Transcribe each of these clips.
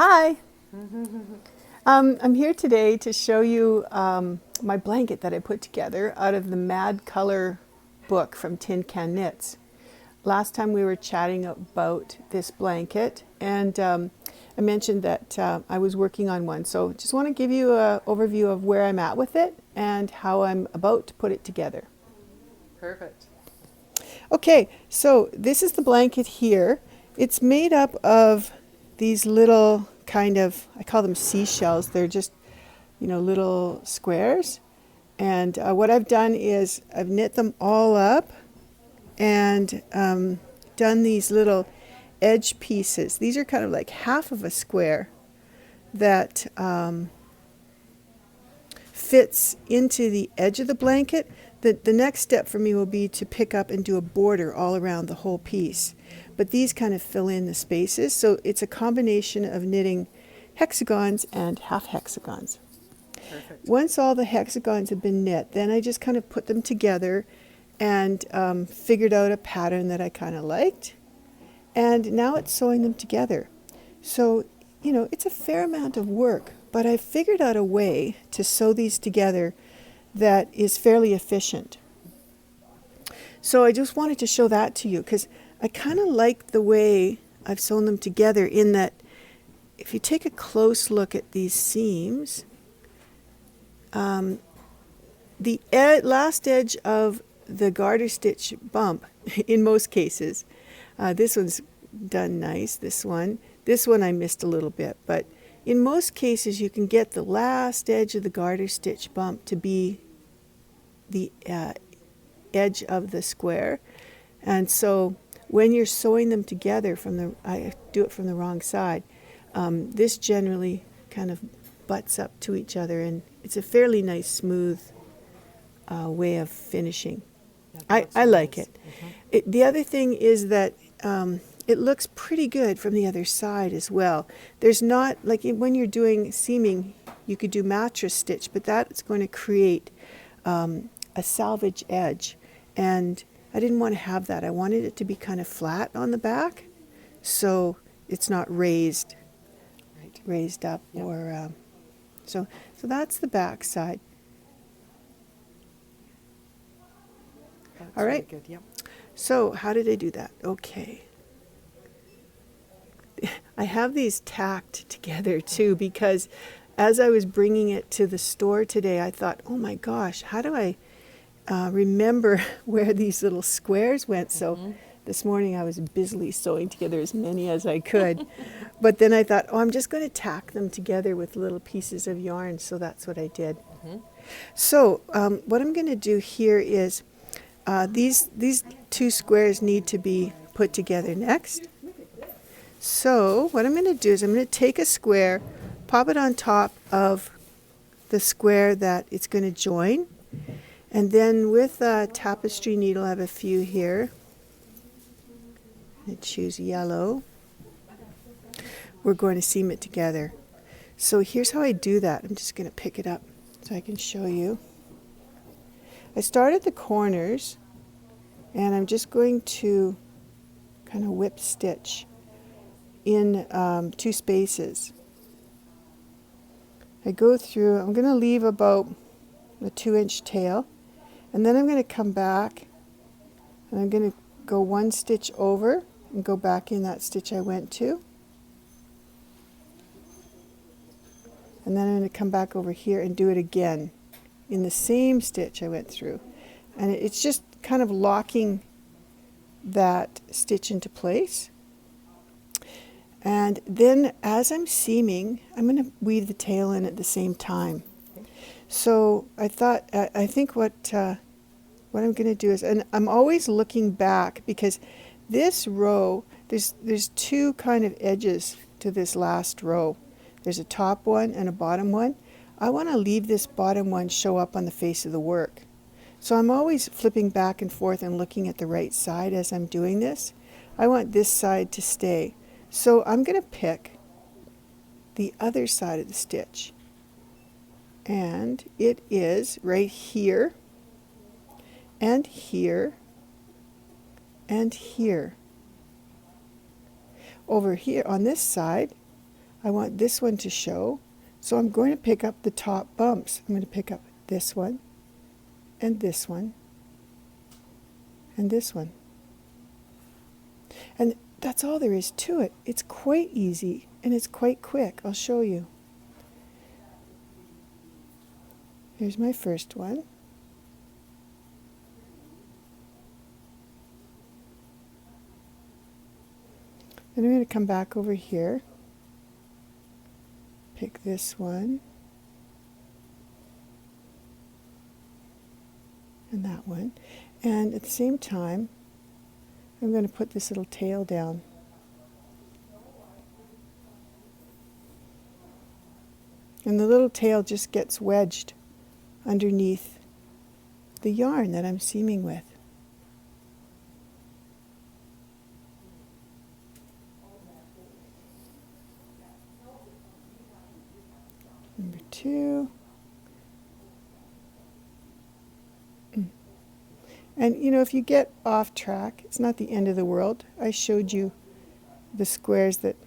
Hi! I'm here today to show you my blanket that I put together out of the Mad Color book from Tin Can Knits. Last time we were chatting about this blanket, and I mentioned that I was working on one. So just want to give you an overview of where I'm at with it and how I'm about to put it together. Perfect. Okay, so this is the blanket here. It's made up of these little kind of, I call them seashells. They're just, little squares. And what I've done is I've knit them all up and done these little edge pieces. These are kind of like half of a square that fits into the edge of the blanket. The next step for me will be to pick up and do a border all around the whole piece. But these kind of fill in the spaces, so it's a combination of knitting hexagons and half hexagons. Perfect. Once all the hexagons have been knit, then I just kind of put them together and figured out a pattern that I kind of liked. And now it's sewing them together. So, it's a fair amount of work, but I figured out a way to sew these together that is fairly efficient. So I just wanted to show that to you because I kind of like the way I've sewn them together, in that if you take a close look at these seams, the last edge of the garter stitch bump, in most cases, this one's done nice, this one I missed a little bit, but in most cases you can get the last edge of the garter stitch bump to be the edge of the square. And so when you're sewing them together I do it from the wrong side, this generally kind of butts up to each other, and it's a fairly nice smooth way of finishing. Yeah, I like nice. it. The other thing is that it looks pretty good from the other side as well. There's not, like when you're doing seaming, you could do mattress stitch, but that's going to create a salvage edge. And I didn't want to have that. I wanted it to be kind of flat on the back, so it's not raised up. Yep. Or so that's the back side. That's all right. Really good. Yep. So how did I do that? Okay. I have these tacked together too, because as I was bringing it to the store today, I thought, oh my gosh, how do I remember where these little squares went? So this morning I was busily sewing together as many as I could. But then I thought, oh, I'm just going to tack them together with little pieces of yarn. So that's what I did. So what I'm going to do here is these two squares need to be put together next. So what I'm going to do is I'm going to take a square, pop it on top of the square that it's going to join, and then with a tapestry needle, I have a few here. I choose yellow. We're going to seam it together. So here's how I do that. I'm just going to pick it up so I can show you. I start at the corners, and I'm just going to kind of whip stitch in two spaces. I go through, I'm going to leave about a 2-inch tail, and then I'm going to come back and I'm going to go one stitch over and go back in that stitch I went to, and then I'm going to come back over here and do it again in the same stitch I went through, and it's just kind of locking that stitch into place. And then as I'm seaming, I'm going to weave the tail in at the same time. So I think what I'm going to do is, and I'm always looking back, because this row, there's two kind of edges to this last row. There's a top one and a bottom one. I want to leave this bottom one show up on the face of the work. So I'm always flipping back and forth and looking at the right side as I'm doing this. I want this side to stay. So I'm going to pick the other side of the stitch, and it is right here and here and here. Over here on this side, I want this one to show. So I'm going to pick up the top bumps. I'm going to pick up this one, and this one, and this one. And that's all there is to it. It's quite easy, and it's quite quick. I'll show you. Here's my first one. Then I'm going to come back over here, pick this one, and that one. And at the same time, I'm going to put this little tail down. And the little tail just gets wedged underneath the yarn that I'm seaming with. Number 2. And you know, if you get off track, it's not the end of the world. I showed you the squares that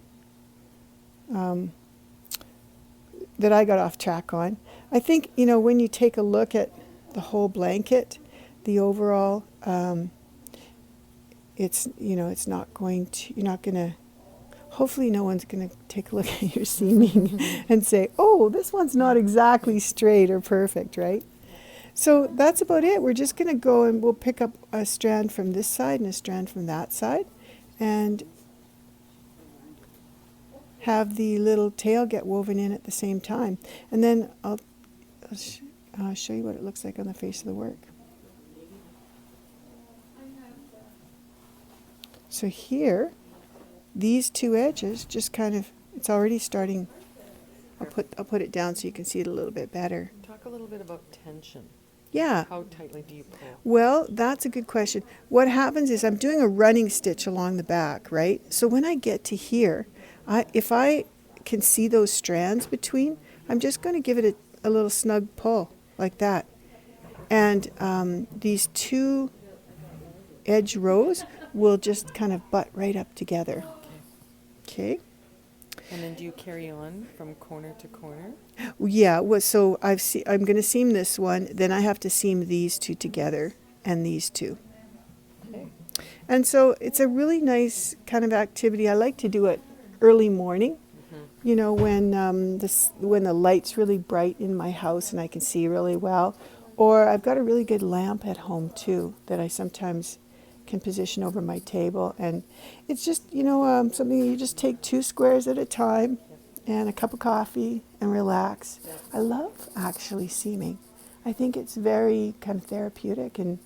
that I got off track on. I think, you know, when you take a look at the whole blanket, the overall, it's, you know, it's not going to, you're not going to, hopefully no one's going to take a look at your seaming and say, oh, this one's not exactly straight or perfect, right? So that's about it. We're just going to go and we'll pick up a strand from this side and a strand from that side and have the little tail get woven in at the same time. And then I'll show you what it looks like on the face of the work. So here, these two edges just kind of, it's already starting. I'll put it down so you can see it a little bit better. Talk a little bit about tension. Yeah. How tightly do you pull? Well, that's a good question. What happens is I'm doing a running stitch along the back, right? So when I get to here, if I can see those strands between, I'm just going to give it a little snug pull like that. And these two edge rows will just kind of butt right up together. Okay. And then do you carry on from corner to corner? Yeah, well, so I'm going to seam this one, then I have to seam these two together and these two. Okay. And so it's a really nice kind of activity. I like to do it early morning, you know, when the light's really bright in my house and I can see really well. Or I've got a really good lamp at home too that I sometimes can position over my table. And it's just, you know, something you just take 2 squares at a time and a cup of coffee and relax. I love actually seaming. I think it's very kind of therapeutic and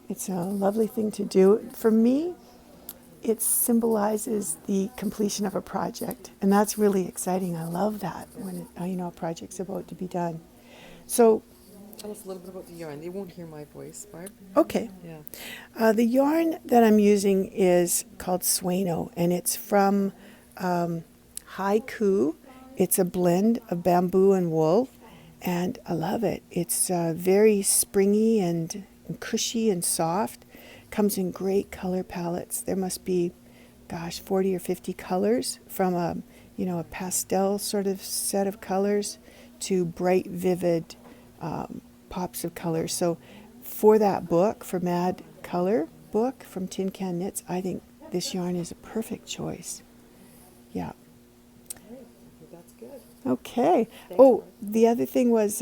it's a lovely thing to do. For me, it symbolizes the completion of a project, and that's really exciting. I love that when you know, a project's about to be done. So tell us a little bit about the yarn. They won't hear my voice, Barb. Okay. Yeah. The yarn that I'm using is called Sueno, and it's from HiKoo. It's a blend of bamboo and wool, and I love it. It's very springy and cushy and soft. Comes in great color palettes. There must be, gosh, 40 or 50 colors, from a pastel sort of set of colors to bright, vivid pops of color. So for that book, for Mad Color book from Tin Can Knits, I think this yarn is a perfect choice. Yeah. Great. That's good. Okay. Thanks, Oh, Barb. the other thing was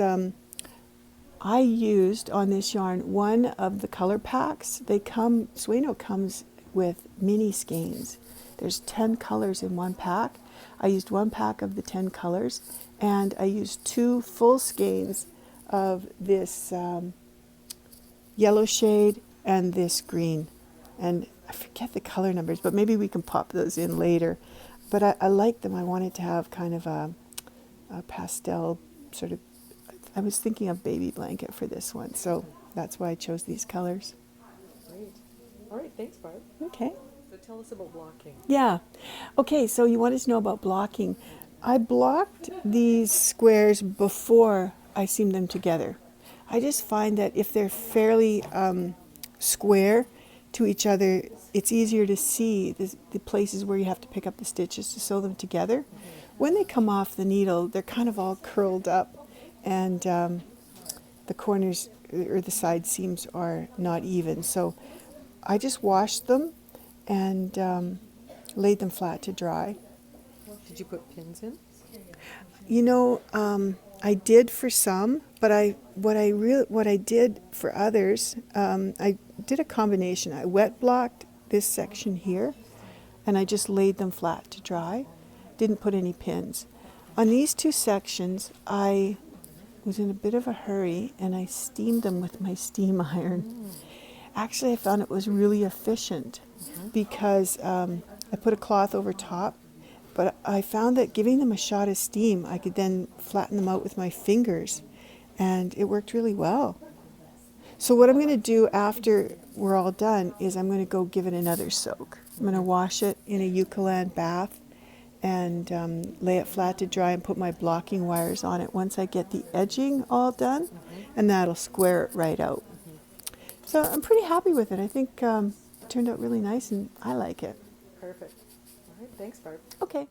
I used on this yarn one of the color packs. Sueno comes with mini skeins. There's 10 colors in one pack. I used one pack of the 10 colors, and I used 2 full skeins of this yellow shade and this green. And I forget the color numbers, but maybe we can pop those in later. But I like them. I wanted to have kind of a pastel sort of, I was thinking of baby blanket for this one, so that's why I chose these colors. Great. All right. Thanks, Barb. Okay. So tell us about blocking. Yeah. Okay, so you wanted to know about blocking. I blocked these squares before I seamed them together. I just find that if they're fairly square to each other, it's easier to see the places where you have to pick up the stitches to sew them together. when they come off the needle, they're kind of all curled up, and the corners or the side seams are not even. So I just washed them and laid them flat to dry. Did you put pins in? You know, I did for some, but what I did for others, I did a combination. I wet blocked this section here, and I just laid them flat to dry. Didn't put any pins. On these two sections, I was in a bit of a hurry, and I steamed them with my steam iron. Actually, I found it was really efficient because I put a cloth over top, but I found that giving them a shot of steam, I could then flatten them out with my fingers, and it worked really well. So what I'm going to do after we're all done is I'm going to go give it another soak. I'm going to wash it in a Eucalan bath and lay it flat to dry and put my blocking wires on it once I get the edging all done, and that'll square it right out. So I'm pretty happy with it. I think it turned out really nice, and I like it. Perfect. All right, thanks, Barb. Okay.